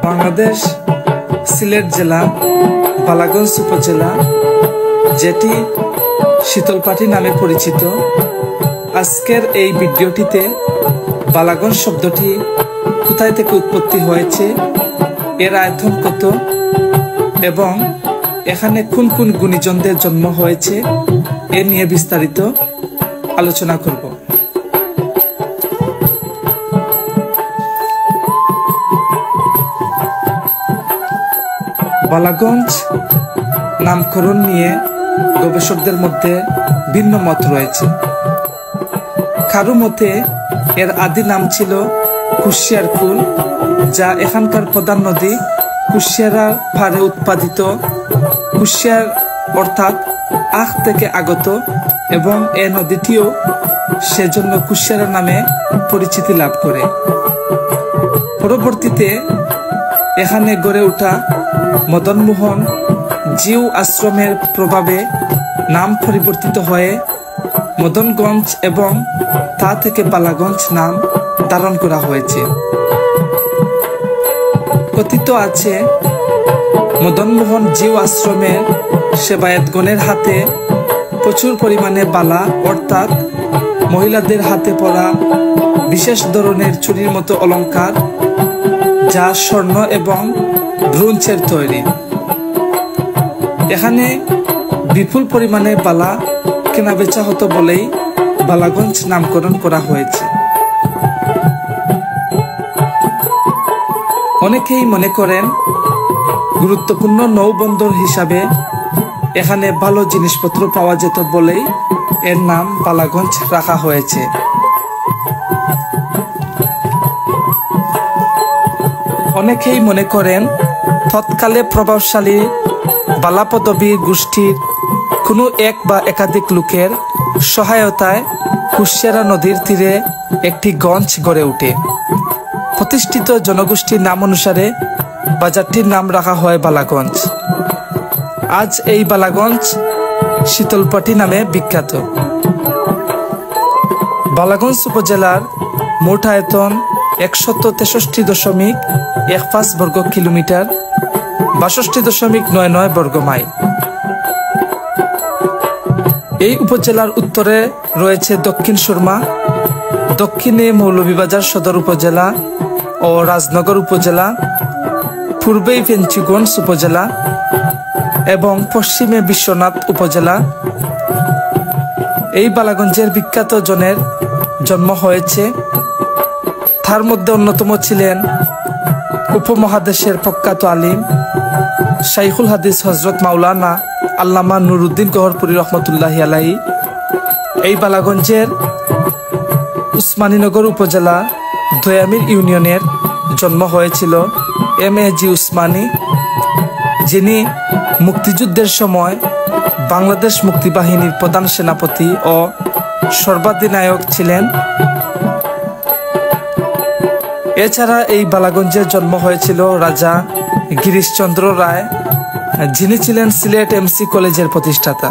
বাংলাদেশ সিলেট জেলা বালাগঞ্জ উপজেলা, যেটি শীতলপাটি নামে পরিচিত। আজকের এই ভিডিওটিতে বালাগঞ্জ শব্দটি কোথায় থেকে উৎপত্তি হয়েছে, এর আয়তন কত এবং এখানে কোন কোন গুণীজনদের জন্ম হয়েছে এ নিয়ে বিস্তারিত আলোচনা করব। বালাগঞ্জ নামকরণ নিয়ে গবেষকদের মধ্যে ভিন্ন মত রয়েছে। কারো মতে এর আদি নাম ছিল কুশিয়ারকুল, যা এখানকার প্রধান নদী কুশিয়ারা পাড়ে উৎপাদিত কুশিয়ার অর্থাৎ আখ থেকে আগত, এবং এ নদীটিও সেজন্য কুশিয়ারা নামে পরিচিতি লাভ করে। পরবর্তীতে এখানে গড়ে ওঠা মদনমোহন জিউ আশ্রমের প্রভাবে নাম পরিবর্তিত হয়ে মদনগঞ্জ এবং তা থেকে বালাগঞ্জ নাম ধারণ করা হয়েছে। কথিত আছে মদনমোহন জিউ আশ্রমের সেবায়েতগণের হাতে প্রচুর পরিমাণে বালা অর্থাৎ মহিলাদের হাতে পরা বিশেষ ধরনের চুরির মতো অলঙ্কার, যা স্বর্ণ এবং ব্রোঞ্জের তৈরি। এখানে বিপুল পরিমাণে বালা কেনাবেচা হতো বলেই বালাগঞ্জ নামকরণ করা হয়েছে। অনেকেই মনে করেন গুরুত্বপূর্ণ নৌবন্দর হিসাবে এখানে ভালো জিনিসপত্র পাওয়া যেত বলেই এর নাম বালাগঞ্জ রাখা হয়েছে। অনেকেই মনে করেন তৎকালে প্রভাবশালী বালা পদবী গোষ্ঠীর কোনো এক বা একাধিক লোকের সহায়তায় কুশিয়ারা নদীর তীরে একটি গঞ্জ গড়ে ওঠে। প্রতিষ্ঠিত জনগোষ্ঠীর নাম অনুসারে বাজারটির নাম রাখা হয় বালাগঞ্জ। আজ এই বালাগঞ্জ শীতলপাটি নামে বিখ্যাত। বালাগঞ্জ উপজেলার মোট আয়তন 163.15 বর্গ কিলোমিটার, 62.99 বর্গ মাইল। এই উপজেলার উত্তরে রয়েছে দক্ষিণ সুরমা, দক্ষিণে মৌলভীবাজার সদর উপজেলা ও রাজনগর উপজেলা, পূর্বে ফেঞ্চুগঞ্জ উপজেলা এবং পশ্চিমে বিশ্বনাথ উপজেলা। এই বালাগঞ্জের বিখ্যাত জনের জন্ম হয়েছে, তার মধ্যে অন্যতম ছিলেন উপমহাদেশের প্রখ্যাত আলিম শাইখুল হাদিস হজরত মাওলানা আল্লামা নুরুদ্দিন গহরপুরী রহমতুল্লাহি আলাইহি। এই বালাগঞ্জের উসমানীনগর উপজেলা দয়ামির ইউনিয়নের জন্ম হয়েছিল এম.এ.জি. উসমানী, যিনি মুক্তিযুদ্ধের সময় বাংলাদেশ মুক্তিবাহিনীর প্রধান সেনাপতি ও সর্বাধিনায়ক ছিলেন। এছাড়া এই বালাগঞ্জের জন্ম হয়েছিল রাজা গিরিশচন্দ্র রায়, যিনি ছিলেন সিলেট এমসি কলেজের প্রতিষ্ঠাতা।